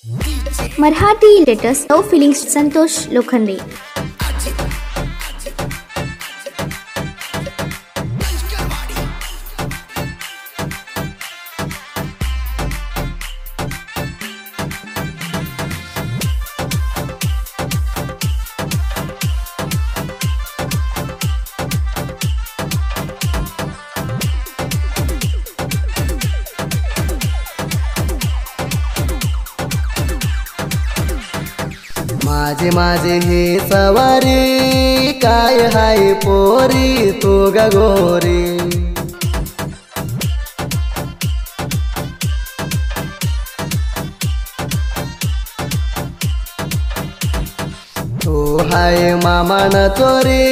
Marathi latest लव feelings Santosh Lokhande. माझे माझे हे सवारी काय हाय पोरी तू ग गोरी। तू हाय मामान चोरी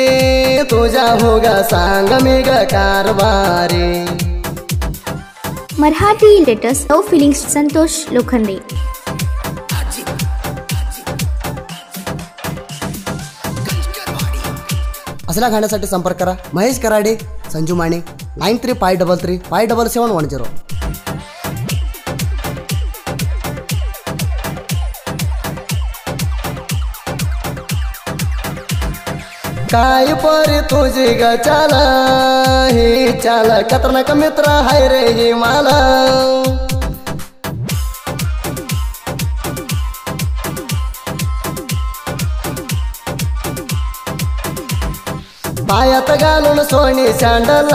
तुझ्या होगा सांग मी ग कारभारी। मराठी लेटेस्ट लव फिलिंग्स संतोष लोखंडे। असला गाण्यासाठी संपर्क करा महेश कराडे संजू माने 9353357710। काय पोरी तुझी ग चाला हे चाला खतरनाक मित्र हाय रे हे मला। पायात घालून सोनी सँडल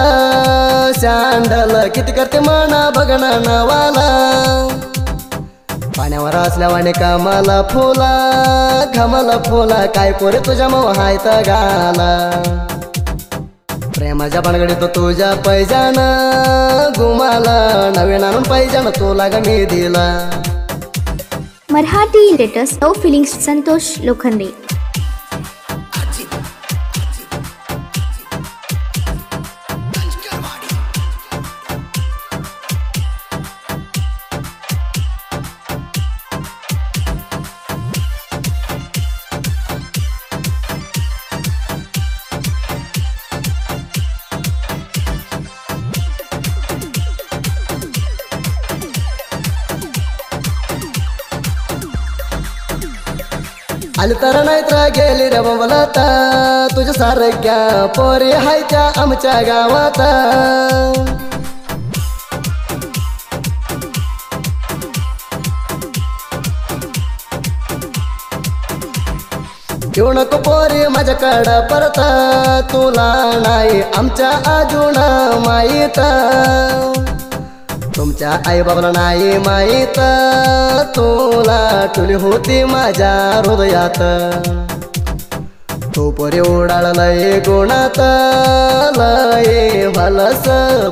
सँडल किती करते म्हणा बघणा नवाला। पाण्यावर असल्यावाने कामाला फुला घमाला फुला काय पोरे तुझ्या मोहायत गाला। प्रेमाच्या भानगडीत तो तुझ्या पैजान गुमाला नवीन आणून पैजान तुला ग मी दिला। मराठी लेटेस्ट लव फिलिंग्स संतोष लोखंडे। आली तर नाहीतर गेली रे बोलता तुझ्या सारख्या पोरी हायच्या आमच्या गावात। येऊ नको पोरी माझ्याकडं परत तुला नाही आमच्या अजून माहीत। तुमच्या आई बाबाला नाही माहीत तुला तुली होती माझ्या हृदयात। तू पोरी उडाळलंय गुणात लय भलस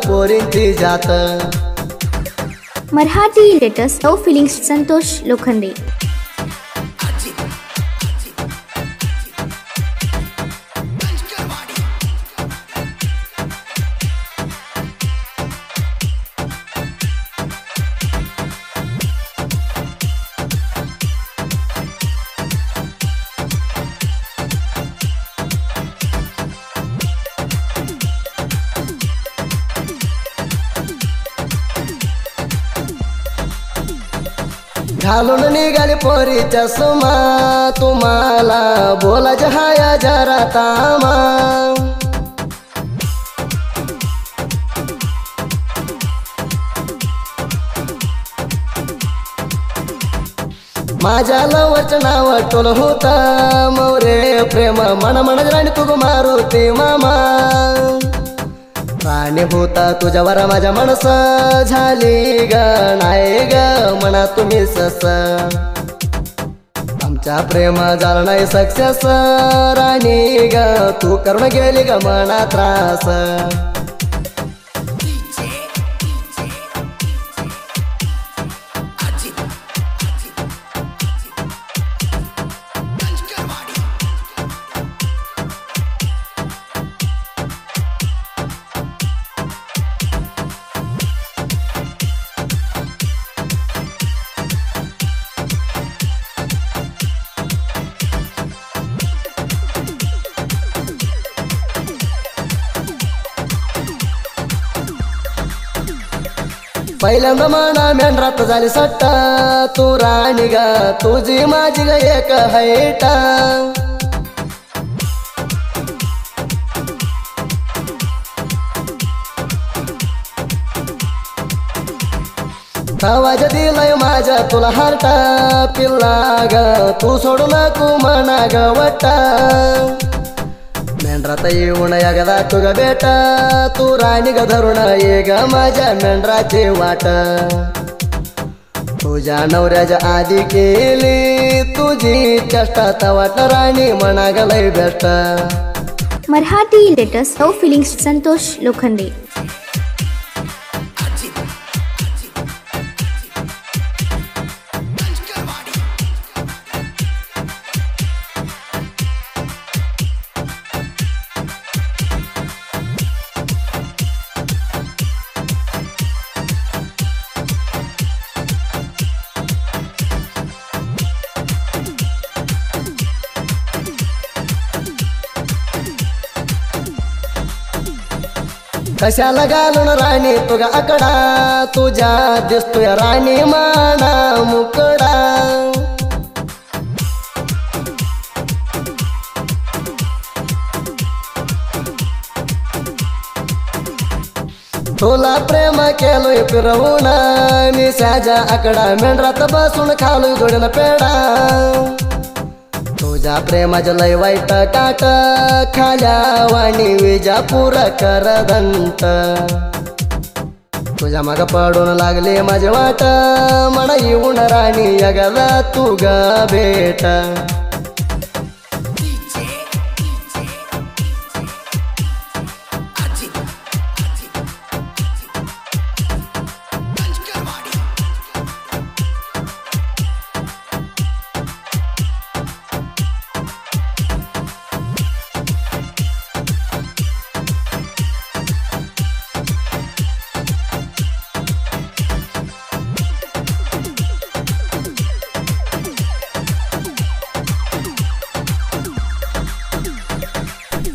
पोरींची जात। मराठी लेटेस्ट लव फिलिंग्स संतोष लोखंडे। घालून निघाली पोरीच्या सुमा तुम्हाला बोलायचं हाया जरा तामा। माझ्या लवचं नाव टोल होता मोरे प्रेम मन मन राणी तू मारुती मामा। राणी होता तुझ्यावर माझ्या मनस झाली ग नाही ग मना तुम्ही सस। आमच्या प्रेम झालं नाही सक्सेस राणी ग तू करून गेली ग मना त्रास। पहिल्यांदा म्हणा मेंढरात झाली सट्टा तू राणी ग तुझी माझी ग एक हैटा आवाज दिलाय माझ्या तुला हार्टा पिल्ला ग तू सोडू नको म्हणा ग वट्टा मेंढरात येऊन एकदा तू ग बेटा तू राणी ग धरून ये ग माझ्या मेंढराची वाट तुझ्या नवऱ्याच्या आधी केली तुझी चेष्टा वाट राणी म्हणा ग लय best Marathi latest no feelings Santosh Lokhande कशाला घालून राणी तुझा आकडा तुझ्या दिसतोय राणी माना मुकडा तुला प्रेम केलोय फिरवून निशाच्या आकडा मेंढरात बसून खालोय जोडीला पेडा तुझ्या प्रेमाच्या लय वाईट काट खाल्या वाणी विजापूर करदंत तुझ्या माग पडून लागले माझे वाट म्हणा येऊन राणी यगला तू ग भेट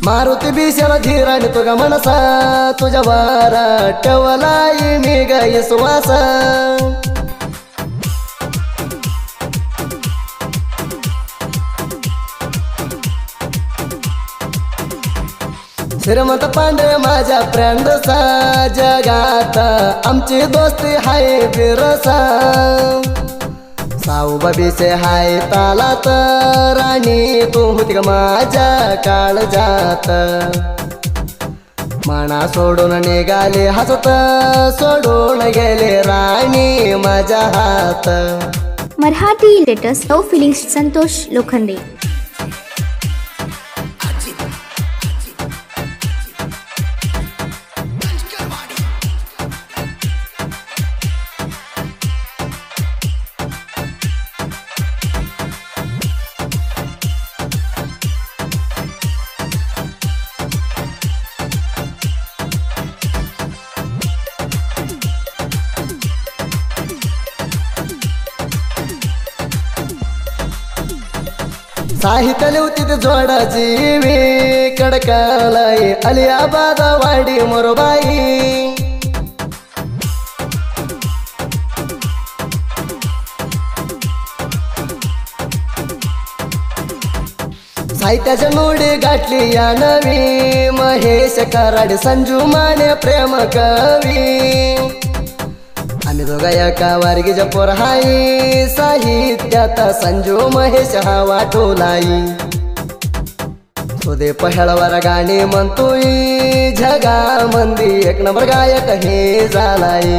मारुती बिशाला धीराने तुझा मनसा तुझ्या वर ठेवलाय मी ग सुवास श्रीमंत पांढरे माझ्या फ्रेंडसा जगात आमची दोस्ती हाय बिरसा साऊ बबीचे हाय तालात राणी तू होती ग माझ्या काळजात मना सोडून निघाले हसत सोडून गेले राणी माझ्या हात Marathi latest no feelings Santosh Lokhande साहित्य लिवती ते जोडा जीवी कडकालाई अलियाबाद वाडी मोरबाई साहित्याच्या नोडी गाठली या नवी महेश कराड संजू माने प्रेम कवी आम्ही दोघा एका वारगीच्या पोर हाई साहित्यात संजू महेश हा वाटोलाई सुदे पहळवार गाणी म्हणतोय जगा मंदी एक नंबर गायक हे झालाय